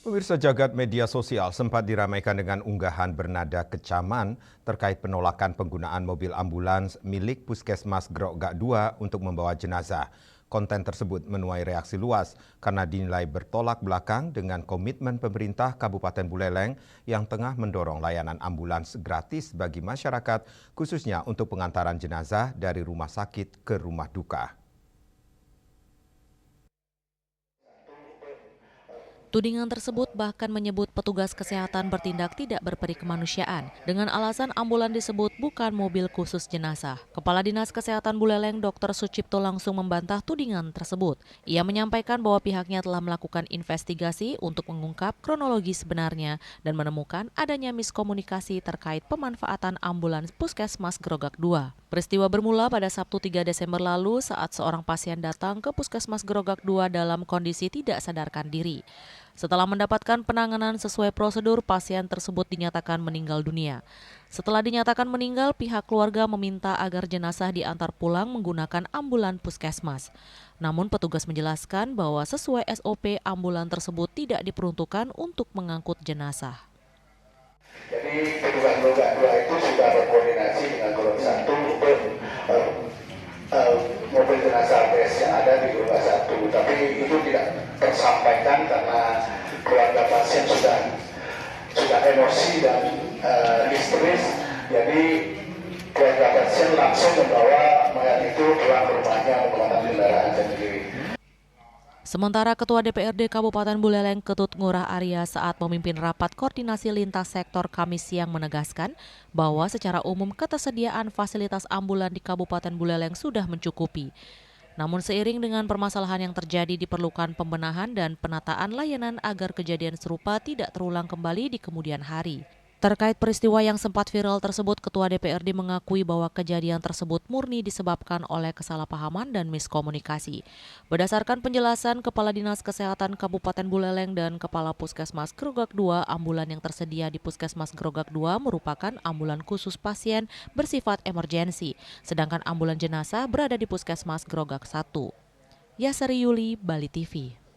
Pemirsa, jagat media sosial sempat diramaikan dengan unggahan bernada kecaman terkait penolakan penggunaan mobil ambulans milik Puskesmas Grogak II untuk membawa jenazah. Konten tersebut menuai reaksi luas karena dinilai bertolak belakang dengan komitmen pemerintah Kabupaten Buleleng yang tengah mendorong layanan ambulans gratis bagi masyarakat, khususnya untuk pengantaran jenazah dari rumah sakit ke rumah duka. Tudingan tersebut bahkan menyebut petugas kesehatan bertindak tidak berperi kemanusiaan dengan alasan ambulan disebut bukan mobil khusus jenazah. Kepala Dinas Kesehatan Buleleng Dr. Sucipto langsung membantah tudingan tersebut. Ia menyampaikan bahwa pihaknya telah melakukan investigasi untuk mengungkap kronologi sebenarnya dan menemukan adanya miskomunikasi terkait pemanfaatan ambulans Puskesmas Grogak II. Peristiwa bermula pada Sabtu 3 Desember lalu saat seorang pasien datang ke Puskesmas Grogak II dalam kondisi tidak sadarkan diri. Setelah mendapatkan penanganan sesuai prosedur, pasien tersebut dinyatakan meninggal dunia. Setelah dinyatakan meninggal, pihak keluarga meminta agar jenazah diantar pulang menggunakan ambulan puskesmas. Namun petugas menjelaskan bahwa sesuai SOP, ambulan tersebut tidak diperuntukkan untuk mengangkut jenazah. Jadi petugas Grogak II itu sudah berkoordinasi dengan Grogak 1 untuk mobil jenazah BES yang ada di Grogak 1, tapi itu tidak tersampaikan karena keluarga pasien sudah emosi dan histeris. Jadi keluarga pasien langsung membawa mayat itu pulang ke rumahnya menggunakan kendaraan sendiri. Sementara Ketua DPRD Kabupaten Buleleng Ketut Ngurah Arya saat memimpin rapat koordinasi lintas sektor Kamis siang menegaskan bahwa secara umum ketersediaan fasilitas ambulan di Kabupaten Buleleng sudah mencukupi. Namun seiring dengan permasalahan yang terjadi diperlukan pembenahan dan penataan layanan agar kejadian serupa tidak terulang kembali di kemudian hari. Terkait peristiwa yang sempat viral tersebut, Ketua DPRD mengakui bahwa kejadian tersebut murni disebabkan oleh kesalahpahaman dan miskomunikasi. Berdasarkan penjelasan Kepala Dinas Kesehatan Kabupaten Buleleng dan Kepala Puskesmas Grogak II, ambulan yang tersedia di Puskesmas Grogak II merupakan ambulan khusus pasien bersifat emergensi, sedangkan ambulan jenazah berada di Puskesmas Grogak I. Yasari Yuli, Bali TV.